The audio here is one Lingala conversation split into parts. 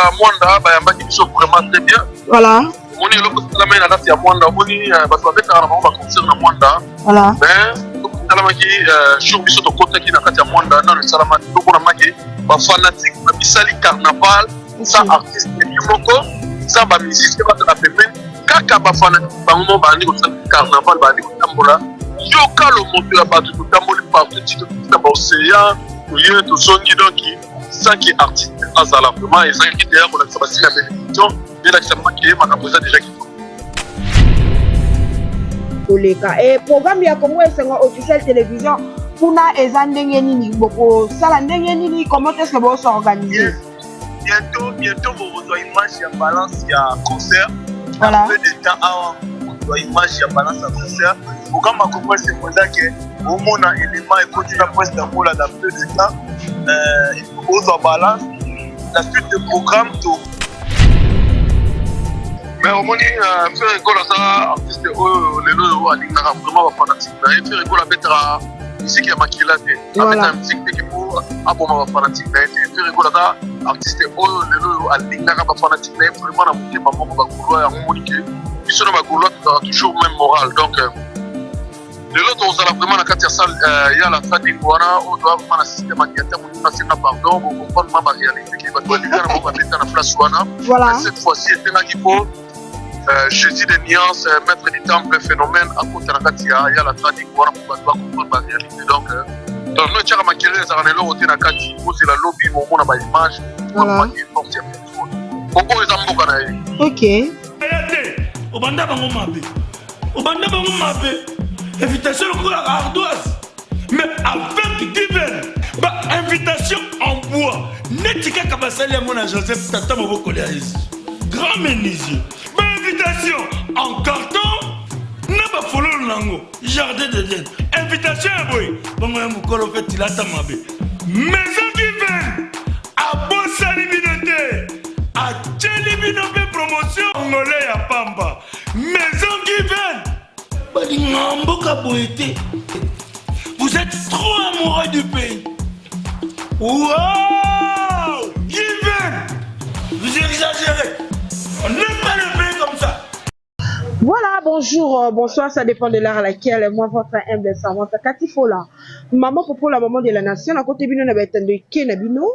ya Mwanda bayambaki biso vraiment très bien. Voilà. Moni eloko salamai na kati ya Mwanda moni bato babetaka na bango baconcert na Mwanda. Voilà. Mais salamaki jour biso tokotaki na kati ya Mwanda nano esalamaki tokonamaki bafanatique na bisali carnaval sans artiste moko sans bamusicien bato na pembeni kaka bafanatique bango bandi kosala carnaval bandi kotambola yoka lo moto ya bato totamboli partout titotina baocéan toye tozongi donc sans que artiste azala vraiment ezalaki deya kolakisa basili ya bénédiction elakisa maki makambo eza déjà kitoko koleka et programme ya Congo Esengo officiel télévision puna eza ndenge nini boko sala ndenge nini comment est-ce que vous s'organiser bientôt vous reçoit image ya balance ya concert voilà peu de temps avant vous reçoit image ya balance ya concert programme ya Congo Esengo eza ke omona élément ekoti na presse ya mola dans peu de temps il faut reçoit balance la suite de programme tout mais au moins faire école ça artiste les lots alingaka vraiment bafanatique na ye faire école abetaka musique ya makila te abeta musique te pour aboma bafanatique na ye te faire école ça artiste oyo les lots alingaka bafanatique na ye vraiment na motema moko bagaulois yango moni ke biso na bagaulois tozala toujours même moral donc lelo tozala vraiment na kati ya salle ya la standing wana oyo toa vraiment na système aniata moninga asenga pardon bocomprendre ma baréalité ke bato balinga na bango babeta na place wana cette fois-ci etengaki po jeudi de nuance maître du temple phénomène à côté de la katia il y a la tradition pour pouvoir comprendre la réalité donc nous tiens à maquiller les arnelo au tena kati vous la lobby au monde à image voilà beaucoup les amboka na ye OK obanda bango mabe invitation pour la ardoise mais avec divers invitation en bois netika kabasali ya mona Joseph tata maboko ya Yesu grand menuisier invitation en carton na ba follow nango jardin de Dieu invitation ya boy bongo ya mukolo fait tilata mabe maison divine a bosali binote a tcheli binote promotion ngolé ya pamba maison divine bali ngamboka boité vous êtes trop amoureux du pays wow divine vous exagérez on n'aime pas le pays comme ça. Voilà, bonjour, bonsoir, ça dépend de l'heure à laquelle moi, votre humble servante Katifola, maman pour la maman de la nation, à côté bino na de Kenabino,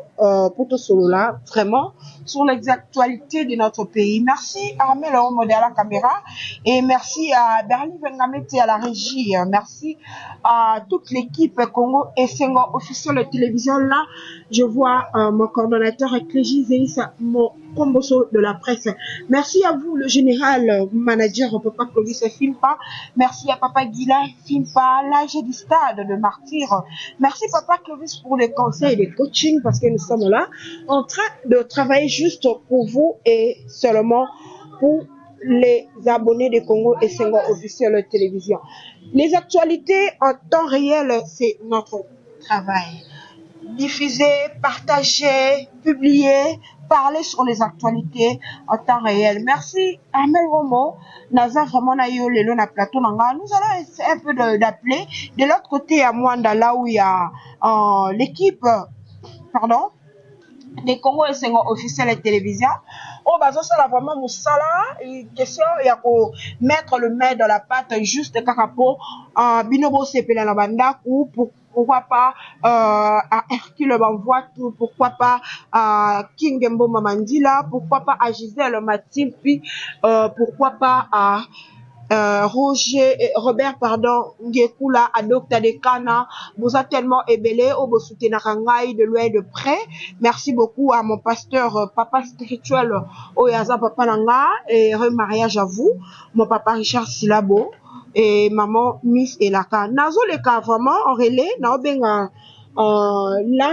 pour tout solo là, vraiment, sur l'actualité de notre pays. Merci à Armel modèle à la caméra, et merci à Berly Vengamete à la régie, merci à toute l'équipe Congo Esengo officiel de télévision là, je vois mon coordonnateur Clégie Zéissa, mon comboso de la presse. Merci à vous, le général manager Papa Clovis Fimpa. Merci à Papa Guila Fimpa, l'âge du stade de Martyr. Merci Papa Clovis pour les conseils et les coachings parce que nous sommes là en train de travailler juste pour vous et seulement pour les abonnés de Congo Esengo officiel télévision. Les actualités en temps réel, c'est notre travail. Diffuser, partager, publier, parler sur les actualités en temps réel. Merci Armel Romo. Naza vraiment na yo lelo na plateau nanga. Nous allons essayer un peu d'appeler de l'autre côté à Mwanda là où il y a l'équipe pardon des Congo Esengo officiel et télévision. Oh bah ça là vraiment musala question il y a pour mettre le main dans la pâte juste kakapo binobo sepela na banda ou pourquoi pas à Hercule Banvoitou, pourquoi pas à Kingembo Mamandila, pourquoi pas à Gisèle Matimpi, pourquoi pas à Robert pardon Ngekula à Docteur Dekana. Vous a tellement ébélé au Bosouté Narangaï de loin et de près. Merci beaucoup à mon pasteur papa spirituel Oyaza Papa Nanga et remariage à vous, mon papa Richard Silabo et maman Miss Elaka. Nazo le cas vraiment en relais, l'un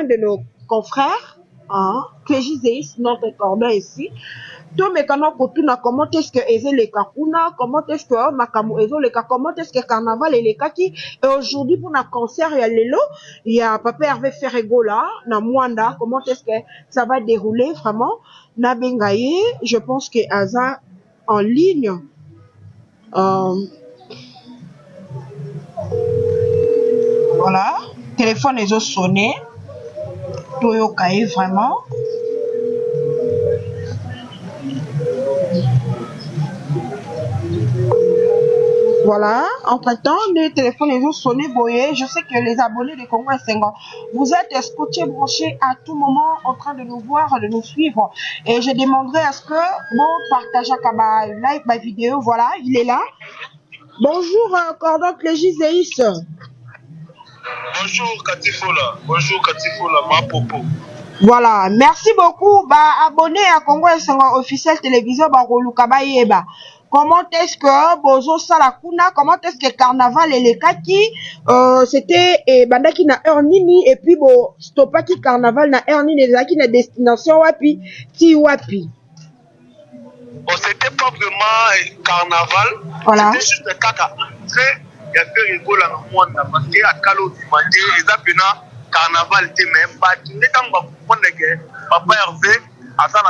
de nos confrères, Clégie Zéis, notre cordon ici. Donc, mais quand on comment est-ce que Eze le Kakuna, comment est-ce que Makamu Ezo le Ka, comment est-ce que Carnaval et les Kaki, et aujourd'hui pour un concert, il y a Lelo, il y a Papa Hervé Ferrego là, na Mwanda, comment est-ce que ça va dérouler vraiment, na Bengaye, je pense que Aza en ligne, voilà, téléphone est sonné, Toyo Kaye vraiment. Voilà, entre-temps, les téléphones les ont sonné, boyé. Je sais que les abonnés de Congo Sengo, vous êtes scotchés, branchés à tout moment en train de nous voir, de nous suivre. Et je demanderai à ce que bon partagez ma live, ma vidéo. Voilà, il est là. Bonjour, Cordon Clégis Zeïs. Bonjour Katifola, ma popo. Voilà, merci beaucoup. Abonné à Congo Sengo officiel télévision, Lukabayeba. Comment est-ce que Bozo Salakuna, comment est-ce que Carnaval et les Kaki, c'était Bandaki na heure nini, et puis bo stopaki Carnaval na heure nini, les Kaki na destination wapi, ti wapi. Bon, c'était pas vraiment Carnaval, voilà. C'était juste Kaka. Il y a fait rigoler dans le monde, parce qu'il y a Kalo Dimandé, et ça fait Carnaval, c'était même pas. Tu n'es pas comprendre que Papa Hervé, à ça,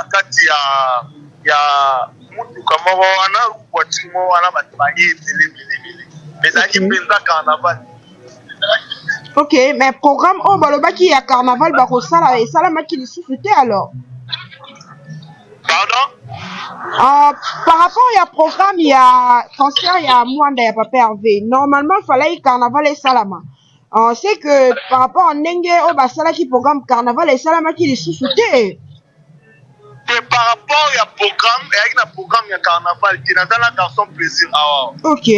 il y a mutu kama wana voiture wana batbaye bele mais ça qui penza carnaval. OK, mais programme oh balobaki ya carnaval ba kosala et sala maki lisusu te alors. Pardon? Par rapport à programme il y a concert il y a Mwanda ya Papa Hervé. Normalement il fallait carnaval et salama. On sait que par rapport à ndenge oh ba sala ki programme carnaval et salama ki lisusu te. Et par rapport à programme, il y a un programme de carnaval qui est dans la garçon plaisir. OK.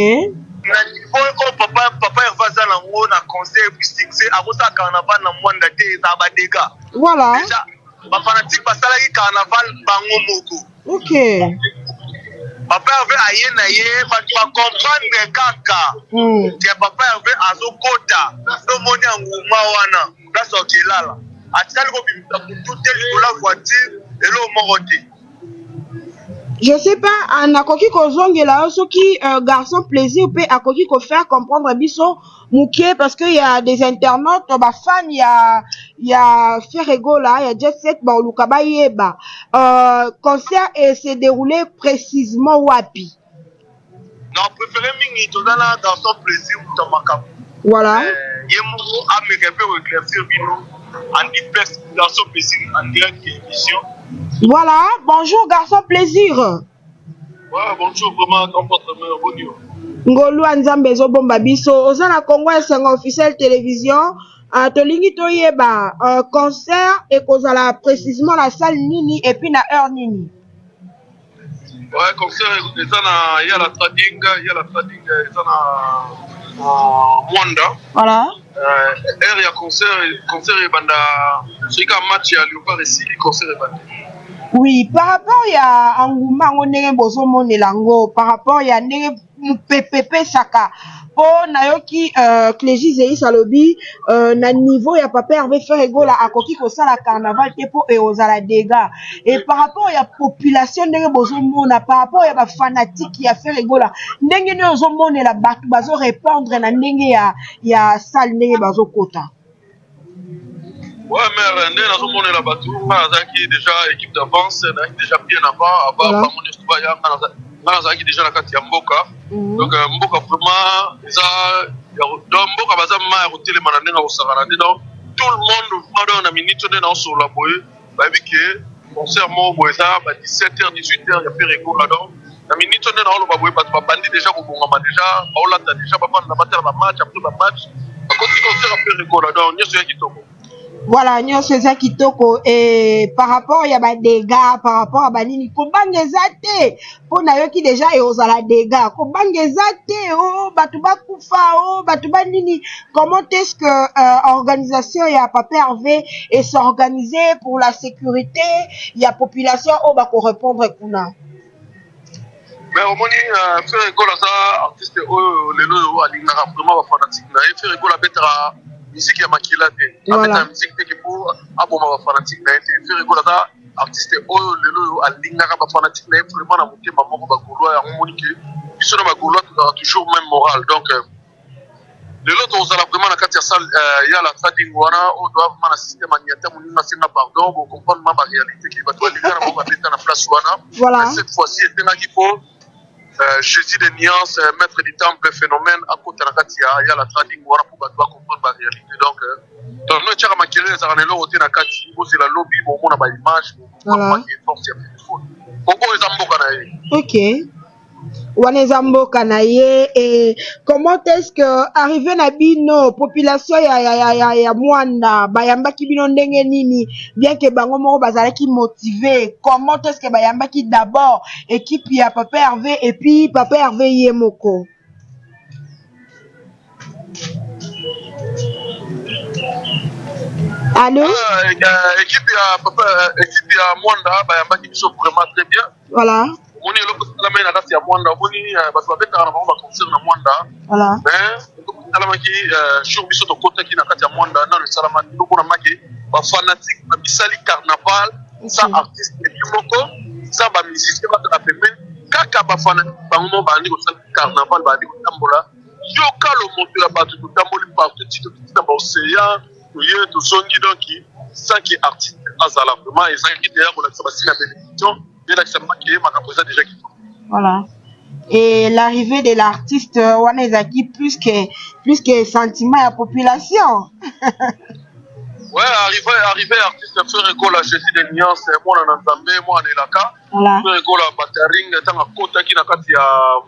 Papa Hervé a un conseil mystique. C'est à cause de carnaval dans le monde de dégâts. Voilà. Déjà, les fanatiques passent à la carnaval bango moko. OK. Papa Hervé a yé, tu vas comprendre les kaka. Que Papa Hervé a zo kota. So moni en gouma wana. Là, c'est OK là. A tel que tout est la voiture. Je sais pas, en akoki kozongela soki garçon plaisir peut akoki ko faire comprendre biso mukie parce que il y a des internautes ba fan il y a Ferrego là, il y a Jet Set ba Lukaba yeba. Concert s'est déroulé précisément wapi? Non, préféré mingi to dans la garçon plaisir ou tamaka. Voilà. Yemo a me peu éclaircir bino en duplex garçon plaisir en direct émission. Voilà, bonjour garçon plaisir. Ouais, bonjour, vraiment, comportement, bonjour. Ngolu Anzambe Zobomba Biso, Ozana Congo Sengo officiel télévision, Tolingi Toyeba, concert et kozala précisément la salle Nini et puis la heure Nini. Ouais, concert, il y a la trading, il y a Mwanda. Voilà. Il y a concert et banda, c'est un match, il y a Léopard ici, le concert et banda. Oui, par rapport à Angouma, on est besoin de lango, par rapport à PPP Saka. Pour Nayoki, Clégis Zeïs Alobi, na niveau, ya Papa Hervé Ferrego la akoki ko sala carnaval te po e ozala dégâts. Et par rapport à la population, ndenge besoin mona, par rapport à la fanatique ya Ferrego la, ndenge ne ozo mona la batu bazo répondre na ndenge ya sal ndenge bazo kota. Ouais, mais Rendé, nous avons la bateau, qui déjà équipe d'avance, déjà bien avant, mon Estouaya, nous avons déjà la carte Mboka. Donc, Mboka vraiment, Mboka Bazama, Rotel et Mananenga au Sarana. Donc, tout le monde, pendant une minute, on est sur la boue, concert Mo Boeza, 17h, 18h, il y a Ferrego là-dedans. La minute, on est dans le Baboué, parce que Bandi déjà, au Bongama déjà, Aolanda déjà, Papa, la bataille, la match, après la match. Par contre, il concert à Ferrego là-dedans, il y a ce qui tombe. Voilà, nous faisons kitoko et par rapport à des dégâts, par rapport à banini, kobange zate, pour nayoki déjà et aux ala dégâts, kobange zate, oh, batuba kufa, oh, batuba nini, comment est-ce que organisation y a Papa Hervé et s'organiser pour la sécurité, y a population, oh, bah, qu'on répondre kuna. Mais au moins, faire école à ça, artiste, oh, les lots, alingara, vraiment, fanatique, faire école à Betra. Musique ya makila te la musique te pour aboma ba fanatique na te faire école là artiste oyo lelo alinga ka ba fanatique na vraiment na motema moko ba goloa ya monique biso na ba goloa toujours même moral donc lelo to za vraiment na kati ya salle ya la trading wana on doit vraiment système animateur moninga singa pardon pour comprendre ma réalité qui va toi linga na ba beta na place wana cette fois-ci était na kipo Jésus de nuances, maître du temple, phénomène, à côté de la Katia, il y a la trading, voilà pour comprendre la réalité. Donc, dans le cas de ma carrière, ça en est là, au Ténakati, vous, c'est la lobby, bon, on a pas d'image, on a pas de force, il y a plus de faute. Pourquoi ils ont beaucoup. Ok. Wanezambo Kanaye et comment est-ce que arrivé na bino population ya Mwanda bayambaki bino ndenge nini bien que bango moko bazalaki motivé comment est-ce que bayambaki d'abord équipe ya Papa Hervé et puis Papa Hervé Yemoko. Allô? Équipe ya Mwanda bayambaki biso vraiment très bien. Voilà. Moni eloko salamai na kati ya Mwanda moni bato babetaka na bango baconcert na Mwanda. Voilà. Mais eloko salamaki jour biso tokotaki na kati ya Mwanda nano esalamaki eloko na maki bafanatique babisali carnaval sans artiste moko sans bamusicien bato na pembeni kaka bafanatique bango bandi kosala carnaval bandi kotambola yoka lo moto ya bato totamboli partout titotina baocéan toye tosongi donc sans que artiste azala vraiment ezalaki deya kolakisa basili ya bénédiction. Voilà. Et l'arrivée de l'artiste Wanezaki plus que sentiment à la population. Ouais, arrivé artiste Frère Egola, je suis des nuances, moi en Nzambe, moi en Elaka. Voilà. Frère Egola Bataring, tant à kota qui n'a qu'à tia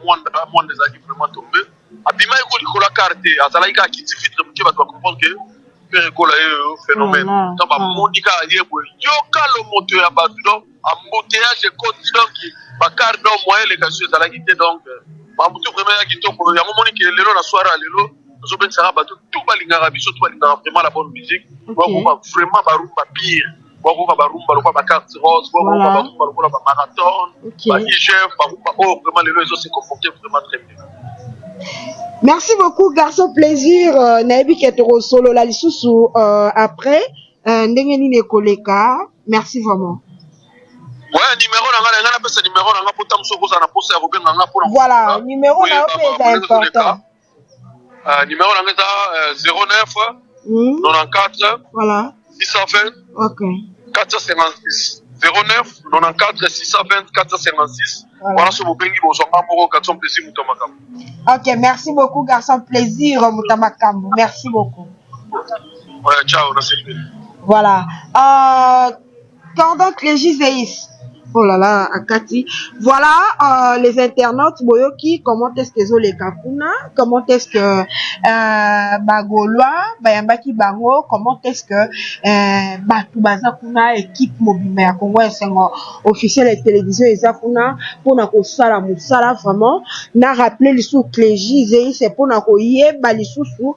Mwanda des acquis vraiment tombé. Abima Egola carte, Azalaïka qui te filtre, qui va comprendre que Frère Egola est un phénomène. Tant à Monica Yebo, Yoka le moteur à Badou. Embouteillage continent qui bakar do moyen les casus à la guité donc bamutu vraiment ya kitoko ya momoni ke lelo na soirée lelo zo ben sara bato tout balingara biso tout balingara vraiment la bonne musique wa ko vraiment barumba pire wa ko barumba lo ba carte rose wa ko barumba lo ba marathon ba IGF barumba oh vraiment lelo ils ont se comporté vraiment très bien. Merci beaucoup garçon plaisir naebi ketoro solo la lisusu après ndenge nini koleka merci vraiment. Ouais, numéro na pesa numéro na pota msoko za na posa ya kobenga nga pona. Voilà, numéro na pesa important. Numéro na ngeza 09 94 voilà 620 OK 456 09 94 620 456 voilà ce bobengi bozonga moko garçon plaisir mutamaka. OK, merci beaucoup garçon plaisir mutamakambo. Merci beaucoup. Ouais, ciao, merci. Voilà. Cordon Clégis Zeis. Oh là là, Akati. Voilà les internautes Boyoki, comment est-ce que zo les Kakuna, comment est-ce que Bagolois, Bayambaki Bango, comment est-ce que Batu Bazakuna équipe mobile Congo Sengo officiel de télévision Ezakuna pour na ko sala musala vraiment na rappeler les sous Clégis Zeis c'est pour na ko yeba les sous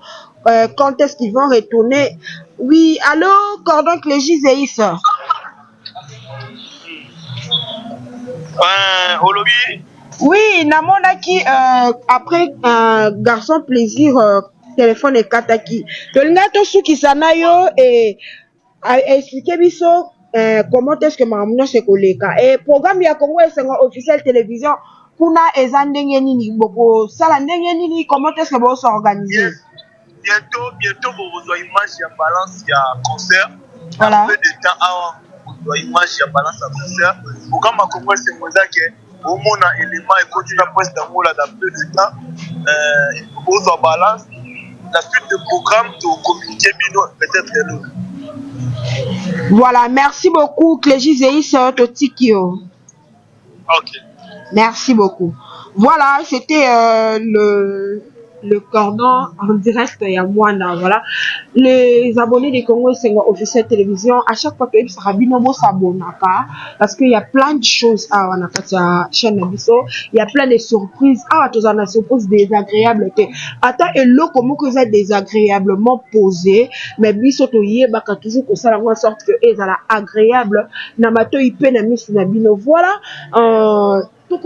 quand est-ce qu'ils vont retourner. Oui, allô Cordon Clégis Zeis. Oui, namona qui après garçon plaisir téléphone et kataki. Tolingato suki sanayo et expliquer biso comment est-ce que mamuno se koleka et programme ya Congo Sengo officiel télévision kuna ezandenge nini boko sala ndenge nini comment est-ce que bo s'organiser. Bientôt vous rejoignez image ya balance ya concert. Voilà. Un peu de temps avant image ya balance à concert pour quand ma Congo c'est moi que au moins un élément et continue à presque dans peu de temps pour sa balance la suite de programme de communiquer bino peut-être voilà merci beaucoup Clégis Zeis Totikio. OK, merci beaucoup. Voilà c'était le cordon en direct à Mwanda. Voilà. Les abonnés des Congo Sengo officiel télévision, à chaque fois que ils s'abonnent, s'abonnaka parce qu'il y a plein de choses à la chaîne Nabiso. Il y a plein de surprises. Ah, tous en a surprises désagréables. Attends, et l'eau, comment que ça désagréablement posé, mais biso to yé, baka toujours que ça, en sorte que ils sont agréables. Namato, il peine à mis Nabino. Voilà. Nous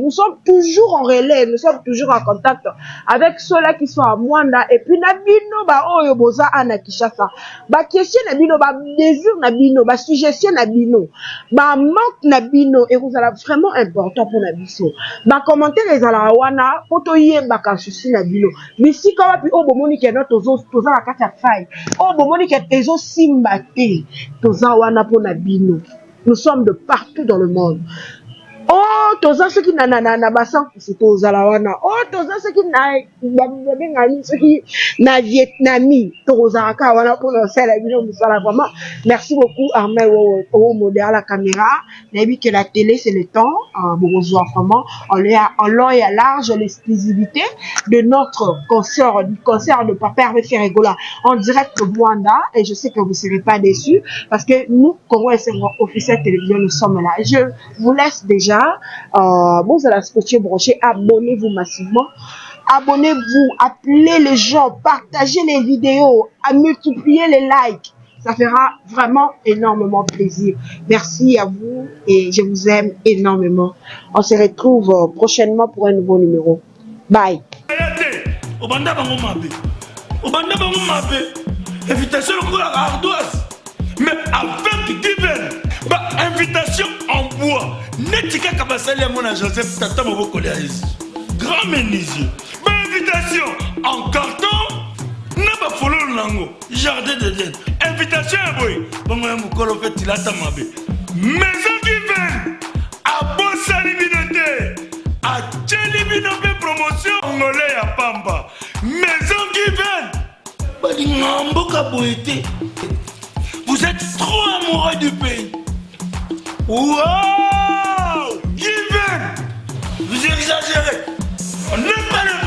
sommes toujours en relais, nous sommes toujours en contact avec ceux-là qui sont à Mwanda et puis Nabino ba oyo boza ana Kishasa. Ba question Nabino, ba désir Nabino, ba suggestion Nabino, ba manque Nabino et vous allez vraiment important pour Nabiso. Ba commenter les alawana poto yemba ka souci Nabino. Mais si quand puis oh bomoni ke no tozo la kata fai. Oh bomoni ke ezo simbate toza wana pour Nabino. Nous sommes de partout dans le monde. Oh, oh toza ce qui na bassin c'est toza la wana oh toza ce qui na ngani ce qui na Vietnamie toza ka wana pour le faire la vidéo musala vraiment merci beaucoup Armel au modèle à la caméra n'abi que la télé c'est le temps bonjour vraiment on leur a large l'exclusivité de notre concert du concert de Papa Hervé Ferregola en direct de Rwanda et je sais que vous ne serez pas déçus parce que nous Congo officiel télévision nous sommes là. Je vous laisse déjà bon vous allez scotcher brancher, abonnez-vous massivement, abonnez-vous, appelez les gens, partagez les vidéos, multipliez les likes, ça fera vraiment énormément plaisir. Merci à vous et je vous aime énormément. On se retrouve prochainement pour un nouveau numéro. Bye. Invitation à ardoise, mais avec divin, invitation en bois. Netika Kabasali à mon Joseph Tata Moboko grand menuisier. Invitation en carton, n'a pas follow lango, jardin de den. Invitation à boy, bon mokolo fait il a tamabé. Maison divine, à Bossa Libinoté, à Tchelibinope promotion, Ngolé à Pamba. Maison divine. Vous êtes trop amoureux du pays. Wow! Given! Vous exagérez. On n'aime pas le